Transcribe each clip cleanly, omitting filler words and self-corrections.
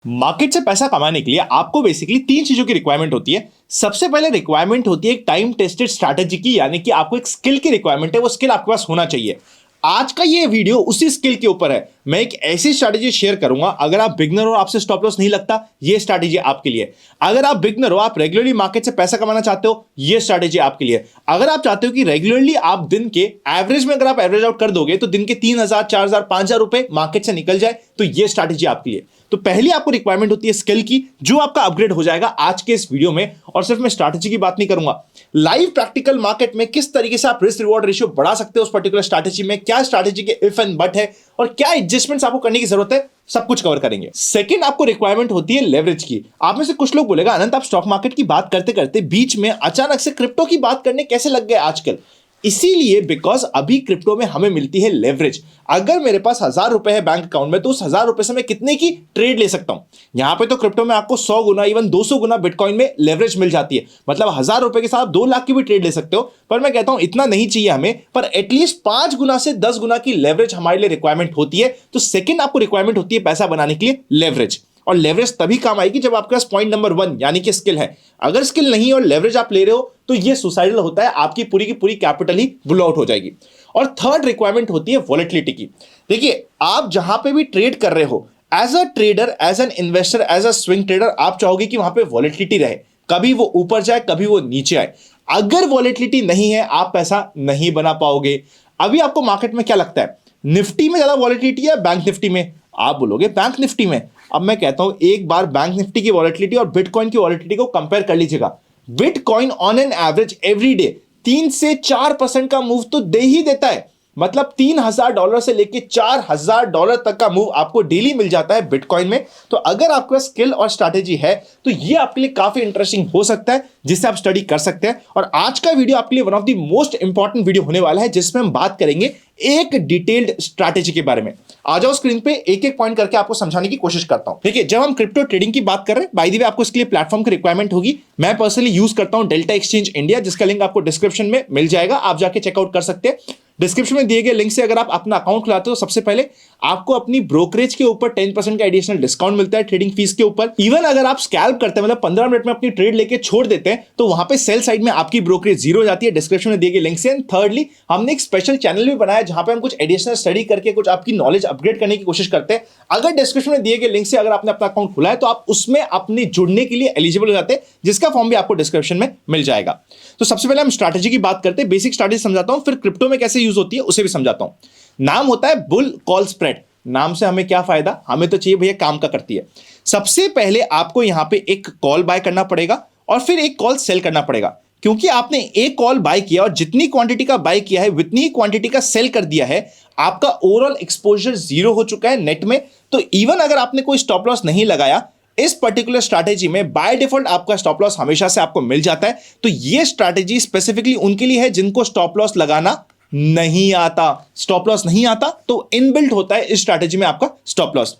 Market से पैसा कमाने के लिए आपको बेसिकली तीन चीजों की रिक्वायरमेंट होती है। सबसे पहले रिक्वायरमेंट होती है एक टाइम टेस्टेड स्ट्रैटेजी की, यानी कि आपको एक स्किल की रिक्वायरमेंट है, वो स्किल आपके पास होना चाहिए। आज का ये वीडियो उसी स्किल के ऊपर है। मैं एक ऐसी स्ट्रैटेजी शेयर करूंगा, अगर आप बिगनर हो, आपसे स्टॉप लॉस नहीं लगता, ये स्ट्रैटेजी आपके लिए। अगर आप बिगनर हो, आप रेगुलरली मार्केट से पैसा कमाना चाहते हो, ये स्ट्रैटेजी आपके लिए। अगर आप चाहते हो कि रेगुलरली आप दिन के एवरेज में अगर आप एवरेज आउट कर दोगे तो दिन के 3,000 4,000 5,000 रुपए मार्केट से निकल जाए, तो ये स्ट्रैटेजी आपके लिए। तो पहली आपको रिक्वायरमेंट होती है स्किल की, जो आपका अपग्रेड हो जाएगा आज के इस वीडियो में। और सिर्फ मैं स्ट्रैटेजी की बात नहीं करूंगा, लाइव प्रैक्टिकल मार्केट में किस तरीके से आप रिस्क रिवॉर्ड रेशियो बढ़ा सकते हो उस पर्टिकुलर स्ट्रैटेजी में, क्या स्ट्रैटेजी के इफ एंड बट है और क्या एडजस्टमेंट्स आपको करने की जरूरत है, सब कुछ कवर करेंगे। सेकंड आपको रिक्वायरमेंट होती है लेवरेज की। आप में से कुछ लोग बोलेगा, अनंत आप स्टॉक मार्केट की बात करते करते बीच में अचानक से क्रिप्टो की बात करने कैसे लग गए आजकल? इसीलिए बिकॉज अभी क्रिप्टो में हमें मिलती है लेवरेज। अगर मेरे पास 1,000 रुपए है बैंक अकाउंट में, तो उस 1,000 रुपए से मैं कितने की ट्रेड ले सकता हूं? यहां पे तो क्रिप्टो में आपको 100 गुना इवन 200 गुना बिटकॉइन में लेवरेज मिल जाती है। मतलब 1,000 रुपए के साथ 2 लाख की भी ट्रेड ले सकते हो। पर मैं कहता हूं इतना नहीं चाहिए हमें, पर एटलीस्ट 5 गुना से 10 गुना की लेवरेज हमारे लिए रिक्वायरमेंट होती है। तो सेकेंड आपको रिक्वायरमेंट होती है पैसा बनाने के लिए लेवरेज। और लेवरेज तभी काम आएगी जब आपके पास पॉइंट नंबर 1 यानी कि स्किल है। अगर स्किल नहीं और लेवरेज आप ले रहे हो तो ये सुसाइडल होता है, आपकी पूरी की पूरी कैपिटल ही ब्लो आउट हो जाएगी। और थर्ड रिक्वायरमेंट होती है वॉलेटिलिटी की। देखिए, आप जहां पे भी ट्रेड कर रहे हो, as a trader, as an investor, as a swing trader, आप चाहोगे कि वहां पे वॉलेटिलिटी रहे, कभी वो ऊपर जाए कभी वो नीचे आए। अगर वॉलेटिलिटी नहीं है, आप पैसा नहीं बना पाओगे। अभी आपको मार्केट में क्या लगता है, निफ्टी में ज्यादा वॉलेटिलिटी है बैंक निफ्टी में? आप बोलोगे बैंक निफ्टी में। अब मैं कहता हूं एक बार बैंक निफ्टी की वॉलेटिलिटी और बिटकॉइन की वॉलेटिलिटी को कंपेयर कर लीजिएगा। Bitcoin on an average every day 3 से 4% का मूव तो दे ही देता है। मतलब $3,000 से लेके $4,000 तक का मूव आपको डेली मिल जाता है बिटकॉइन में। तो अगर आपके पास स्किल और स्ट्रैटेजी है तो ये आपके लिए काफी इंटरेस्टिंग हो सकता है, जिससे आप स्टडी कर सकते हैं। और आज का वीडियो आपके लिए one of the most important video होने वाला है, जिसमें हम बात करेंगे एक डिटेल्ड स्ट्रैटेजी के बारे में। आ जाओ स्क्रीन पे, एक एक पॉइंट करके आपको समझाने की कोशिश करता हूं। देखिए, जब हम क्रिप्टो ट्रेडिंग की बात कर रहे हैं, बाय द वे आपको इसके लिए प्लेटफॉर्म की रिक्वायरमेंट होगी। मैं पर्सनली यूज करता हूं डेल्टा एक्सचेंज इंडिया, जिसका लिंक आपको डिस्क्रिप्शन में मिल जाएगा, आप जाके चेकआउट कर सकते हैं। डिस्क्रिप्शन में दिए गए लिंक से अगर आप अपना अकाउंट खुलाते हो, सबसे पहले आपको अपनी ब्रोकरेज के ऊपर 10% का एडिशनल डिस्काउंट मिलता है ट्रेडिंग फीस के ऊपर। इवन अगर आप स्कैल्प करते हैं, मतलब 15 मिनट में अपनी ट्रेड लेके छोड़ देते हैं, तो वहां पे सेल साइड में आपकी ब्रोकरेज जीरो हो जाती है, डिस्क्रिप्शन में दिए गए लिंक से। एंड थर्डली, हमने एक स्पेशल चैनल भी बनाया जहां पे हम कुछ एडिशनल स्टडी करके कुछ आपकी नॉलेज अपग्रेड करने की कोशिश करते हैं। अगर डिस्क्रिप्शन में दिए गए लिंक से अगर आपने अपना अकाउंट खुला है, तो आप उसमें अपने जुड़ने के लिए एलिजिबल हो जाते हैं, जिसका फॉर्म भी आपको डिस्क्रिप्शन में मिल जाएगा। तो सबसे पहले हम स्ट्रैटेजी की बात करते हैं, बेसिक स्ट्रैटेजी समझाता हूं, फिर क्रिप्टो में कैसे यूज होती है उसे भी समझाता हूं। नाम होता है बुल कॉल स्प्रेड। नाम से हमें क्या फायदा, हमें तो चाहिए भैया काम का करती है। सबसे पहले आपको यहां पे एक कॉल बाय करना पड़ेगा और फिर एक कॉल सेल करना पड़ेगा, क्योंकि आपने एक कॉल बाय किया और जितनी क्वांटिटी का बाय किया है उतनी ही क्वांटिटी का सेल कर दिया है। आपका ओवरऑल एक्सपोजर जीरो हो चुका है नेट में। तो इवन अगर आपने कोई स्टॉप लॉस नहीं लगाया, इस पर्टिकुलर स्ट्रैटेजी में बाय डिफॉल्ट आपका स्टॉप लॉस हमेशा से आपको मिल जाता है। तो यह स्ट्रैटेजी स्पेसिफिकली उनके लिए है जिनको स्टॉप लॉस लगाना नहीं आता। स्टॉप लॉस नहीं आता तो इनबिल्ट होता है इस स्ट्रैटेजी में आपका स्टॉप लॉस।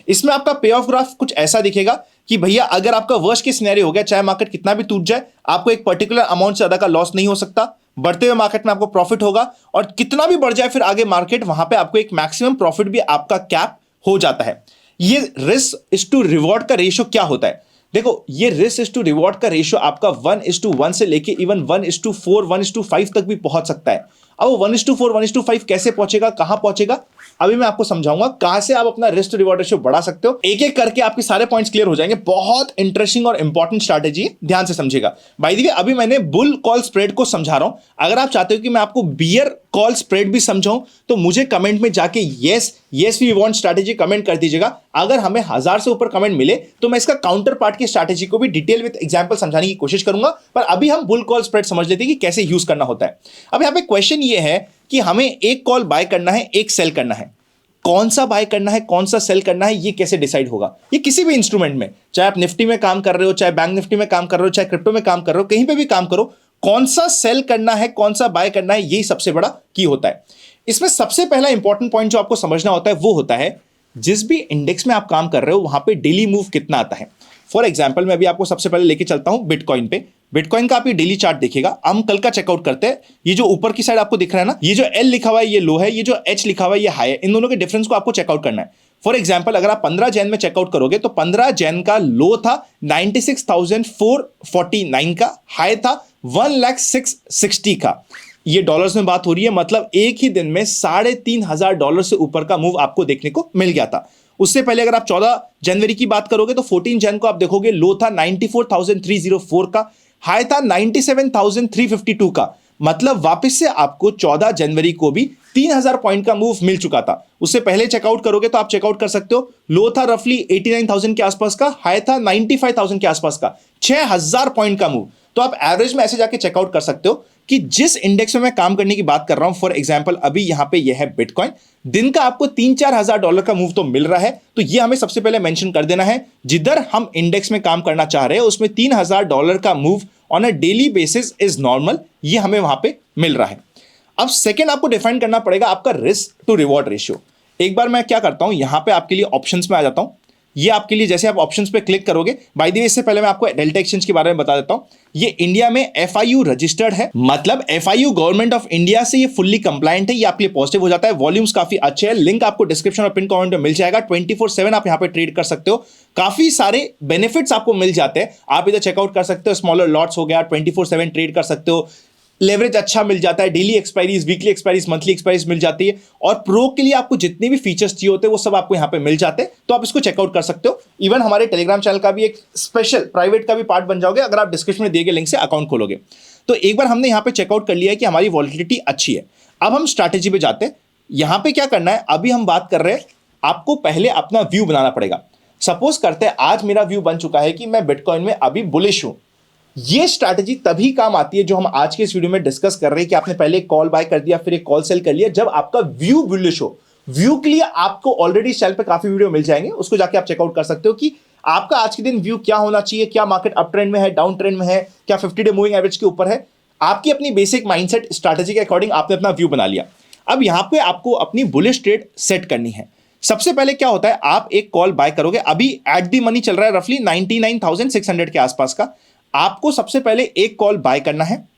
इसमें आपका पे ऑफ ग्राफ कुछ ऐसा दिखेगा कि भैया अगर आपका वर्स्ट केस सिनेरियो हो गया, चाहे मार्केट कितना भी टूट जाए, आपको एक पर्टिकुलर अमाउंट से ज्यादा का लॉस नहीं हो सकता। बढ़ते हुए मार्केट में आपको प्रॉफिट होगा, और कितना भी बढ़ जाए फिर आगे मार्केट, वहां पे आपको एक मैक्सिमम प्रॉफिट भी आपका कैप हो जाता है। ये रिस्क इज टू रिवॉर्ड का रेशियो क्या होता है? देखो, ये रिस्क इज टू रिवॉर्ड का रेशियो आपका 1:1 से लेके इवन 1:4 1:5 तक भी पहुंच सकता है। अब 1:4 1:5 कैसे पहुंचेगा, कहां पहुंचेगा, अभी मैं आपको समझाऊंगा कहां से आप अपना रिस्क टू रिवॉर्ड रेशियो बढ़ा सकते हो। एक एक करके आपके सारे पॉइंट्स क्लियर हो जाएंगे। बहुत इंटरेस्टिंग और इंपॉर्टेंट स्ट्रैटेजी है, ध्यान से समझिएगा। बाय द वे, अभी मैंने बुल कॉल स्प्रेड को समझा रहा हूं। अगर आप चाहते हो कि मैं आपको बियर कॉल स्प्रेड भी समझाऊं, तो मुझे कमेंट में जाके yes we want strategy comment कर दीजिएगा। अगर हमें 1000 से ऊपर कमेंट मिले तो मैं इसका काउंटर पार्ट की स्ट्रैटेजी को भी डिटेल विद एग्जांपल समझाने की कोशिश करूंगा। पर अभी हम बुल कॉल स्प्रेड समझ लेते हैं कि कैसे यूज करना होता है। अब यहां पे क्वेश्चन ये है कि हमें एक कॉल बाय करना है, एक सेल करना है। कौन सा बाय करना है, कौन सा सेल करना है, ये कैसे डिसाइड होगा? ये किसी भी इंस्ट्रूमेंट में, चाहे आप निफ्टी में काम कर रहे हो, चाहे बैंक निफ्टी में काम कर रहे हो, चाहे क्रिप्टो में काम कर रहे हो, कहीं पे भी काम करो, कौन सा सेल करना है, कौन सा बाय करना है, यही सबसे बड़ा की होता है। इसमें सबसे पहला इंपॉर्टेंट पॉइंट जो आपको समझना होता है वो होता है, जिस भी इंडेक्स में आप काम कर रहे हो वहां पे डेली मूव कितना आता है। फॉर एग्जाम्पल, मैं अभी आपको सबसे पहले लेके चलता हूं बिटकॉइन पे। बिटकॉइन का आप ये डेली चार्ट देखिएगा। हम कल का चेकआउट करते हैं। ये जो ऊपर की साइड आपको दिख रहा है ना, ये जो एल लिखा हुआ है ये लो है, ये जो एच लिखा हुआ है ये हाई है। इन दोनों के डिफरेंस को आपको चेकआउट करना है। फॉर एग्जाम्पल अगर आप 15 जैन में चेकआउट करोगे तो 15 जैन का लो था 96,449 का, हाई था 1,06,60 का। ये डॉलर्स में बात हो रही है, मतलब एक ही दिन में $3,500 से ऊपर का मूव आपको देखने को मिल गया था। उससे पहले अगर आप 14 जनवरी की बात करोगे तो 14 जन को आप देखोगे लो था 94,304 का, हाई था 97,352 का। मतलब वापस से आपको 14 जनवरी को भी 3,000 पॉइंट का मूव मिल चुका था। उससे पहले चेकआउट करोगे तो आप चेकआउट कर सकते हो, लो था रफली 89,000 के आसपास का, हाई था 95,000 के आसपास का, 6,000 पॉइंट का मूव। तो आप एवरेज में ऐसे जाके चेकआउट कर सकते हो कि जिस इंडेक्स में मैं काम करने की बात कर रहा हूं, फॉर एग्जांपल अभी यहां पे यह है बिटकॉइन, दिन का आपको 3-4 हजार डॉलर का मूव तो मिल रहा है। तो यह हमें सबसे पहले मेंशन कर देना है, जिधर हम इंडेक्स में काम करना चाह रहे हैं उसमें $3,000 का move on a daily basis is normal, ये हमें वहां पे मिल रहा है। अब सेकेंड आपको डिफाइन करना पड़ेगा आपका रिस्क टू रिवॉर्ड रेशियो। एक बार मैं क्या करता हूं, यहां पे आपके लिए ऑप्शंस में आ जाता हूं। ये आपके लिए जैसे आप ऑप्शंस पे क्लिक करोगे, बाय द वे इससे पहले मैं आपको डेल्टा एक्सचेंज के बारे में बता देता हूं। ये इंडिया में FIU रजिस्टर्ड है, मतलब FIU गवर्नमेंट ऑफ इंडिया से ये फुल्ली कंप्लायंट है। ये आपके लिए पॉजिटिव हो जाता है। वॉल्यूम्स काफी अच्छे हैं, लिंक आपको डिस्क्रिप्शन और पिन कमेंट में मिल जाएगा। 24/7 आप यहां पे ट्रेड कर सकते हो, काफी सारे बेनिफिट्स आपको मिल जाते हैं। आप इधर चेकआउट कर सकते हो, स्मॉलर लॉट्स हो गया, 24/7 ट्रेड कर सकते हो, लेवरेज अच्छा मिल जाता है, daily expiries, weekly expiries, monthly expiries मिल जाती है, और प्रो के लिए आपको जितने भी फीचर्स चाहिए होते हैं वो सब आपको यहां पे मिल जाते हैं। तो आप इसको चेकआउट कर सकते हो। इवन हमारे टेलीग्राम चैनल का भी एक स्पेशल प्राइवेट का भी पार्ट बन जाओगे अगर आप डिस्क्रिप्शन में दिए गए लिंक से अकाउंट खोलोगे। तो एक बार हमने यहां पे चेकआउट कर लिया है कि हमारी वॉलिटिलिटी अच्छी है। अब हम स्ट्रैटेजी पे जाते हैं। यहां पे क्या करना है, अभी हम बात कर रहे हैं, आपको पहले अपना व्यू बनाना पड़ेगा। सपोज करते हैं आज मेरा व्यू बन चुका है कि मैं बिटकॉइन में अभी बुलिश हूं। ये स्ट्रैटेजी तभी काम आती है जो हम आज के इस वीडियो में डिस्कस कर रहे हैं कि आपने पहले एक कॉल बाय कर दिया, फिर एक कॉल सेल कर लिया, जब आपका व्यू बुलिश हो। व्यू के लिए आपको ऑलरेडी चैनल पे काफी वीडियो मिल जाएंगे, उसको जाके आप चेकआउट कर सकते हो कि आपका आज के दिन व्यू क्या होना चाहिए, क्या मार्केट अप ट्रेंड में है, डाउन ट्रेंड में है, क्या 50 डे मूविंग एवरेज के ऊपर है। आपकी अपनी बेसिक माइंडसेट स्ट्रैटेजी के अकॉर्डिंग आपने अपना व्यू बना लिया। अब यहां पे आपको अपनी बुलिश ट्रेड सेट करनी है। सबसे पहले क्या होता है, आप एक कॉल बाय करोगे, अभी एट दी मनी चल रहा है रफली 99,600 के आसपास का। आपको सबसे पहले एक कॉल बाय करना है,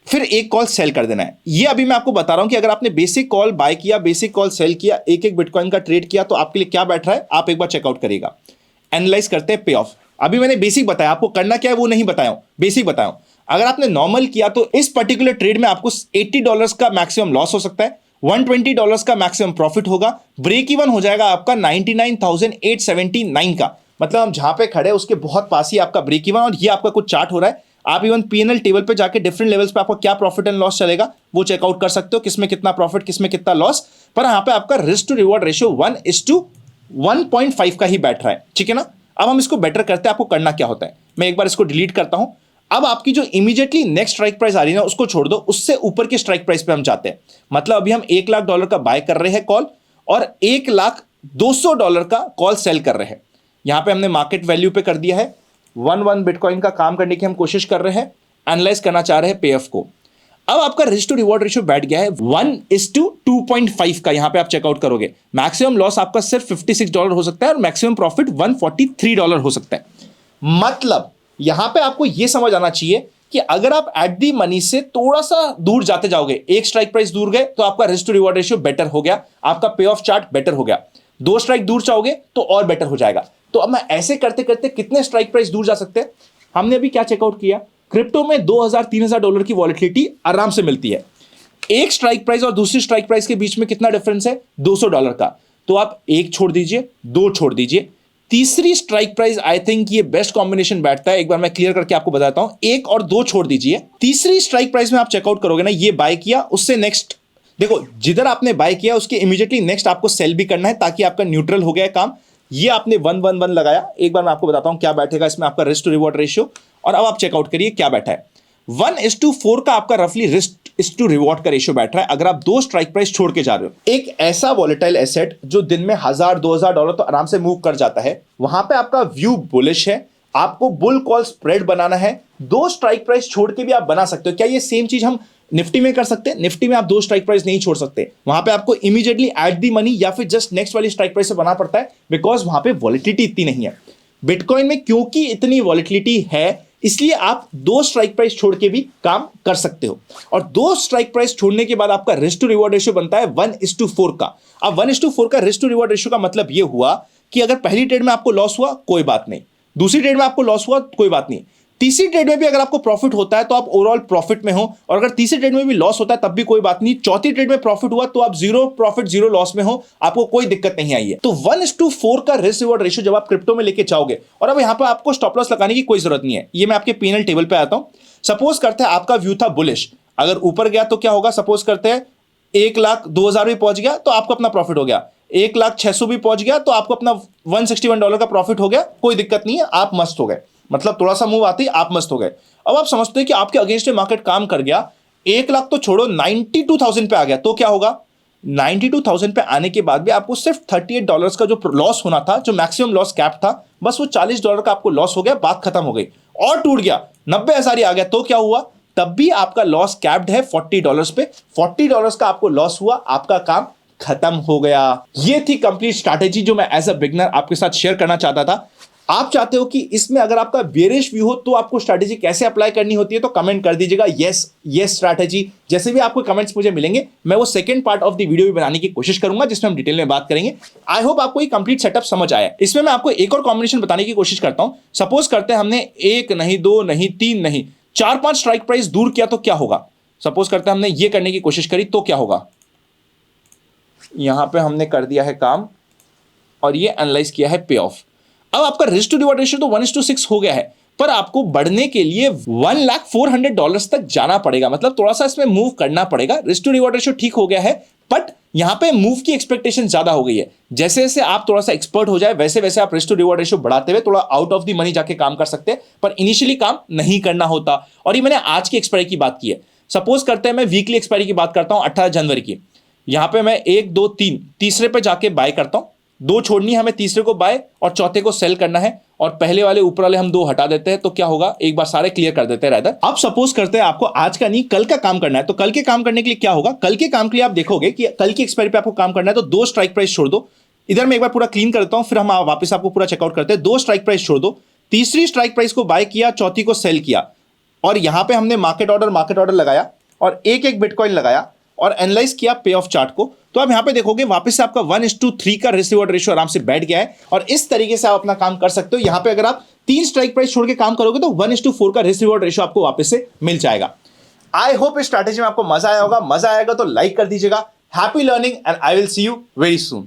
फिर एक कॉल सेल कर देना है। ये अभी मैं आपको बता रहा हूं कि अगर आपने बेसिक कॉल बाय किया, बेसिक कॉल सेल किया, एक एक बिटकॉइन का ट्रेड किया, तो आपके लिए क्या बैठ रहा है, आप एक बार चेकआउट करिएगा। एनालाइज करते हैं पे ऑफ। अभी मैंने बेसिक बताया, आपको करना क्या है वो नहीं बताया हूं, बेसिक बताया हूं। अगर आपने नॉर्मल किया तो इस पर्टिकुलर ट्रेड में आपको $80 का मैक्सिमम लॉस हो सकता है, $120 का मैक्सिमम प्रॉफिट होगा। ब्रेक इवन हो जाएगा आपका 99,879 का, मतलब हम जहां पे खड़े उसके बहुत पास ही आपका ब्रेक इवन। और ये आपका कुछ चार्ट हो रहा है, आप इवन P&L टेबल पे जाके डिफरेंट लेवल्स पे आपको क्या प्रॉफिट एंड लॉस चलेगा वो चेकआउट कर सकते हो, किसमें कितना प्रॉफिट, किसमें कितना लॉस। पर यहां पे आपका रिस्क टू रिवॉर्ड रेशियो 1:1.5 का ही बैठ रहा है, ठीक है ना। अब हम इसको बेटर करते हैं, आपको करना क्या होता है, मैं एक बार इसको डिलीट करता हूं। अब आपकी जो इमीडिएटली नेक्स्ट स्ट्राइक प्राइस आ रही है ना उसको छोड़ दो, उससे ऊपर के स्ट्राइक प्राइस पे हम जाते हैं। मतलब अभी हम $1,00,000 का बाय कर रहे हैं कॉल, और $1,02,000 का कॉल सेल कर रहे हैं। यहां पे हमने मार्केट वैल्यू पे कर दिया है, 1 बिटकॉइन का काम करने की हम कोशिश कर रहे हैं, एनालाइज करना चाह रहे हैं पेएफ को। अब आपका रिस्क टू रिवॉर्ड रेशियो बैठ गया है 1:2.5 का। यहां पे आप चेकआउट करोगे, मैक्सिमम लॉस आपका सिर्फ $56 हो सकता है और मैक्सिमम प्रॉफिट $143 हो सकता है। मतलब यहां पे आपको यह समझ आना चाहिए कि अगर आप एट दी मनी से थोड़ा सा दूर जाते जाओगे, एक स्ट्राइक प्राइस दूर गए तो आपका risk to reward ratio better हो गया, आपका पे ऑफ चार्ट बेटर हो गया। 2 स्ट्राइक दूर चाहोगे तो और बेटर हो जाएगा। तो अब मैं ऐसे करते करते कितने स्ट्राइक प्राइस दूर जा सकते हैं, हमने अभी क्या चेकआउट किया, क्रिप्टो में $2,000-3,000 की वॉलिटिलिटी आराम से मिलती है। एक स्ट्राइक प्राइस और दूसरी स्ट्राइक प्राइस के बीच में कितना डिफरेंस है, $200 का। तो आप एक छोड़ दीजिए, 2 छोड़ दीजिए, तीसरी स्ट्राइक प्राइस आई थिंक ये बेस्ट कॉम्बिनेशन बैठता है। एक बार मैं क्लियर करके आपको बताता हूं, 1 और 2 छोड़ दीजिए, तीसरी स्ट्राइक प्राइस में आप चेकआउट करोगे ना, ये बाय किया, उससे नेक्स्ट देखो जिधर आपने बाय किया उसके इमीडिएटली नेक्स्ट आपको सेल भी करना है, ताकि आपका न्यूट्रल हो गया काम। ये आपने 1-1-1 लगाया, एक बार मैं आपको बताता हूं क्या बैठेगा इसमें आपका रिस्क टू रिवॉर्ड रेशियो, और अब आप चेकआउट करिए क्या बैठा है। 1:4 का आपका रफली रिस्क टू रिवॉर्ड का रेशियो बैठ रहा है, अगर आप 2 स्ट्राइक प्राइस छोड़ के जा रहे हो। एक ऐसा वॉलेटाइल एसेट जो दिन में $1,000-2,000 तो आराम से मूव कर जाता है, वहां पे आपका व्यू बुलिश है, आपको बुल कॉल स्प्रेड बनाना है, 2 स्ट्राइक प्राइस छोड़ के भी आप बना सकते हो। क्या ये सेम चीज हम निफ्टी में कर सकते हैं? निफ्टी में आप 2 स्ट्राइक प्राइस नहीं छोड़ सकते, वहां पे आपको इमीडिएटली एट दी मनी या फिर जस्ट नेक्स्ट वाली स्ट्राइक प्राइस से बना पड़ता है, बिकॉज वहां पे वॉलिटिलिटी इतनी नहीं है। बिटकॉइन में क्योंकि इतनी वॉलिटिलिटी है, इसलिए आप 2 स्ट्राइक प्राइस छोड़ के भी काम कर सकते हो। और 2 स्ट्राइक प्राइस छोड़ने के बाद आपका रिस्क टू रिवॉर्ड रेशियो बनता है 1:4 का। अब 1:4 का रिस्क टू रिवॉर्ड रेशियो का मतलब यह हुआ कि अगर पहली ट्रेड में आपको लॉस हुआ कोई बात नहीं, दूसरी ट्रेड में आपको लॉस हुआ कोई बात नहीं, तीसरी ट्रेड में भी अगर आपको प्रॉफिट होता है तो आप ओवरऑल प्रॉफिट में हो, और अगर तीसरी ट्रेड में भी लॉस होता है तब भी कोई बात नहीं, चौथी ट्रेड में प्रॉफिट हुआ तो आप 0 प्रॉफिट 0 लॉस में हो, आपको कोई दिक्कत नहीं आई है। तो 1:4 का रिस्क रिवॉर्ड रेशियो जब आप क्रिप्टो में लेके जाओगे, और अब यहां पर आपको स्टॉप लॉस लगाने की कोई जरूरत नहीं है। ये मैं आपके पीएनएल टेबल पे आता हूं। सपोज करते हैं आपका व्यू था बुलिश, अगर ऊपर गया तो क्या होगा, सपोज करते हैं 1,02,000 भी पहुंच गया तो आपको अपना प्रॉफिट हो गया, 1,06,000 भी पहुंच गया तो आपको अपना $161 का प्रॉफिट हो गया, कोई दिक्कत नहीं है, आप मस्त हो गए। मतलब थोड़ा सा मूव आते ही आप मस्त हो गए। अब आप समझते हैं कि आपके अगेंस्ट मार्केट काम कर गया, 1,00,000 तो छोड़ो 92,000 पे आ गया, तो क्या होगा, 92,000 पे आने के बाद भी आपको सिर्फ $38 का जो लॉस होना था, जो मैक्सिमम लॉस कैप था, बस वो $40 का आपको लॉस हो गया, बात खत्म हो गई। और टूट गया 90,000 ही आ गया तो क्या हुआ, तब भी आपका लॉस कैप्ड है $40 पे, $40 का आपको लॉस हुआ, आपका काम खत्म हो गया। ये थी कंप्लीट स्ट्रैटेजी जो मैं एज अ बिगनर आपके साथ शेयर करना चाहता था। आप चाहते हो कि इसमें अगर आपका बेरिश व्यू हो तो आपको स्ट्रैटेजी कैसे अप्लाई करनी होती है, तो कमेंट कर दीजिएगा यस स्ट्रैटेजी। जैसे भी आपको कमेंट्स मुझे मिलेंगे मैं वो second part of the video भी बनाने की कोशिश करूंगा जिसमें हम डिटेल में बात करेंगे। आई होप आपको ये कंप्लीट सेटअप समझ आया। इसमें मैं आपको एक और कॉम्बिनेशन बताने की कोशिश करता हूं। सपोज करते हैं हमने 1 नहीं 2 नहीं 3 नहीं 4-5 स्ट्राइक प्राइस दूर किया तो क्या होगा। सपोज करते हैं हमने ये करने की कोशिश करी तो क्या होगा, यहां पे हमने कर दिया है काम और ये एनालाइज किया है पे ऑफ। अब आपका रिस्क टू रिवॉर्ड रेशियो तो 1:6 हो गया है, पर आपको बढ़ने के लिए $1,400 तक जाना पड़ेगा, मतलब थोड़ा सा इसमें मूव करना पड़ेगा। रिस्क टू रिवॉर्ड रेशियो ठीक हो गया है, बट यहां पे मूव की एक्सपेक्टेशन ज्यादा हो गई है। जैसे जैसे आप थोड़ा सा एक्सपर्ट हो जाए वैसे वैसे आप रिस्क टू रिवॉर्ड रेशियो बढ़ाते हुए थोड़ा आउट ऑफ द मनी जाके काम कर सकते हैं, पर इनिशियली काम नहीं करना होता। और ये मैंने आज की एक्सपायरी की बात की है। सपोज करते हैं मैं वीकली एक्सपायरी की बात करता हूं 18 जनवरी की। यहां पे मैं 1 2 3 तीसरे पे जाके बाय करता हूं, 2 छोड़नी है हमें, तीसरे को बाय और चौथे को सेल करना है, और पहले वाले ऊपर वाले हम 2 हटा देते हैं, तो क्या होगा, एक बार सारे क्लियर कर देते हैं रादर। अब सपोज करते हैं आपको आज का नहीं कल का काम करना है, तो कल के काम करने के लिए क्या होगा, कल के काम के लिए आप देखोगे कि कल की एक्सपायरी पे आपको काम करना है तो 2 स्ट्राइक प्राइस छोड़ दो। इधर मैं एक बार पूरा क्लीन करता हूं, फिर हम वापस आपको पूरा चेकआउट करते हैं। 2 स्ट्राइक प्राइस छोड़ दो, तीसरी स्ट्राइक प्राइस को बाय किया, चौथी को सेल किया, और यहां पे हमने मार्केट ऑर्डर लगाया और एक बिटकॉइन लगाया और एनालाइज किया पे ऑफ चार्ट को। तो आप यहां पे देखोगे वापस से आपका 1:3 का रिस्क रिवॉर्ड रेशियो आराम से बैठ गया है, और इस तरीके से आप अपना काम कर सकते हो। यहां पे अगर आप 3 स्ट्राइक प्राइस छोड़ के काम करोगे तो 1:4 का रिस्क रिवॉर्ड रेशियो आपको वापस से मिल जाएगा। आई होप इस स्ट्रैटेजी में आपको मजा आया होगा। मजा आएगा तो लाइक कर दीजिएगा। Happy learning and I will see you very soon.